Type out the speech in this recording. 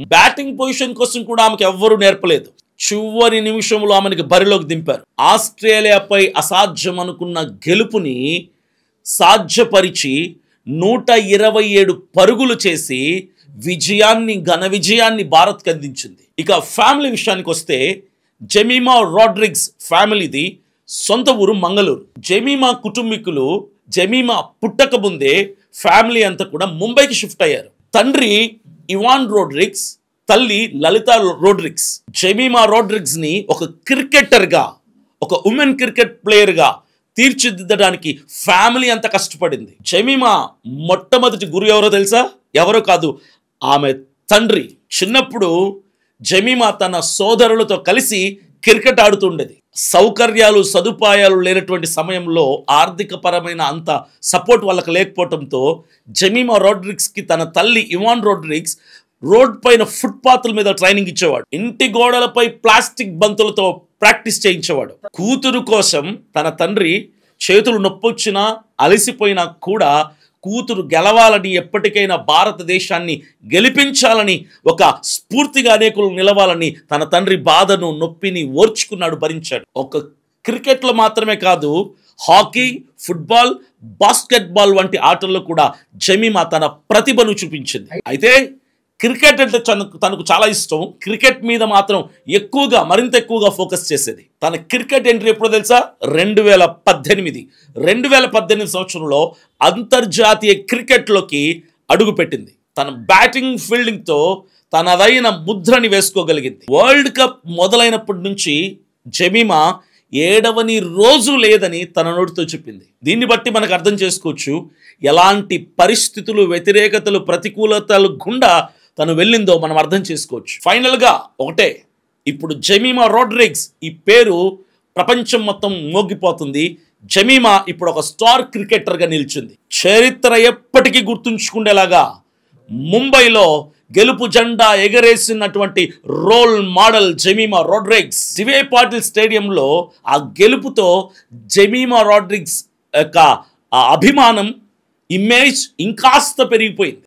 Batting position కోసం కూడా ఆమెకు ఎవ్వరూ నేర్పలేదు. చివరి నిమిషంలో ఆమెకి బరిలోకి దింపారు. ఆస్ట్రేలియాపై అసాధ్యం అనుకున్న గెలుపుని సాధ్యపరిచి 127 పరుగులు చేసి ఘన విజయాన్ని భారత్కి అందించింది. ఇక ఫ్యామిలీ విషయానికి వస్తే జెమిమా రోడ్రిగ్స్ ఫ్యామిలీది సొంత ఊరు మంగళూరు. జెమిమా కుటుంబీకులు జెమిమా పుట్టక ముందే ఫ్యామిలీ అంతా కూడా ముంబైకి షిఫ్ట్ అయ్యారు. తండ్రి ఇవాన్ రోడ్రిగ్స్, తల్లి లలిత రోడ్రిగ్స్. జెమిమా రోడ్రిగ్స్ ని ఒక క్రికెటర్గా, ఒక ఉమెన్ క్రికెట్ ప్లేయర్గా తీర్చిదిద్దడానికి ఫ్యామిలీ అంతా కష్టపడింది. జెమిమా మొట్టమొదటి గురు ఎవరో తెలుసా? ఎవరో కాదు, ఆమె తండ్రి. చిన్నప్పుడు జెమిమా తన సోదరులతో కలిసి క్రికెట్ ఆడుతుండేది. సౌకర్యాలు సదుపాయాలు లేనటువంటి సమయంలో ఆర్థిక పరమైన అంత సపోర్ట్ వాళ్ళకి లేకపోవడంతో జెమిమా రోడ్రిగ్స్కి తన తల్లి ఇవాన్ రోడ్రిగ్స్ రోడ్ పైన ఫుట్పాత్ల మీద ట్రైనింగ్ ఇచ్చేవాడు. ఇంటి గోడలపై ప్లాస్టిక్ బంతులతో ప్రాక్టీస్ చేయించేవాడు. కూతురు కోసం తన తండ్రి చేతులు నొప్పొచ్చినా అలసిపోయినా కూడా కూతురు గెలవాలని, ఎప్పటికైనా భారతదేశాన్ని గెలిపించాలని, ఒక స్ఫూర్తిగా అనేకులు నిలవాలని తన తండ్రి బాధను నొప్పిని ఓర్చుకున్నాడు, భరించాడు. ఒక క్రికెట్లో మాత్రమే కాదు, హాకీ, ఫుట్బాల్, బాస్కెట్బాల్ వంటి ఆటల్లో కూడా జెమిమా తన ప్రతిభను చూపించింది. అయితే క్రికెట్ అంటే తనకు చాలా ఇష్టం. క్రికెట్ మీద మాత్రం మరింత ఎక్కువగా ఫోకస్ చేసేది. తన క్రికెట్ ఎంట్రీ ఎప్పుడో తెలుసా? 2018 సంవత్సరంలో అంతర్జాతీయ క్రికెట్లోకి అడుగుపెట్టింది. తన బ్యాటింగ్ ఫీల్డింగ్తో తనదైన ముద్రని వేసుకోగలిగింది. వరల్డ్ కప్ మొదలైనప్పటి నుంచి జెమిమా ఏడవని రోజు లేదని తన నోటితో చెప్పింది. దీన్ని బట్టి మనకు అర్థం చేసుకోవచ్చు ఎలాంటి పరిస్థితులు, వ్యతిరేకతలు, ప్రతికూలతలు గుండా తను వెళ్ళిందో మనం అర్థం చేసుకోవచ్చు. ఫైనల్గా ఒకటే, ఇప్పుడు జెమిమా రోడ్రిగ్స్ ఈ పేరు ప్రపంచం మొత్తం మోగిపోతుంది. జెమిమా ఇప్పుడు ఒక స్టార్ క్రికెటర్గా నిలిచింది. చరిత్ర ఎప్పటికీ గుర్తుంచుకునేలాగా ముంబైలో గెలుపు జెండా ఎగరేసినటువంటి రోల్ మోడల్ జెమిమా రోడ్రిగ్స్. సివే పాటిల్ స్టేడియంలో ఆ గెలుపుతో జెమిమా రోడ్రిగ్స్ యొక్క అభిమానం, ఇమేజ్ ఇంకాస్త పెరిగిపోయింది.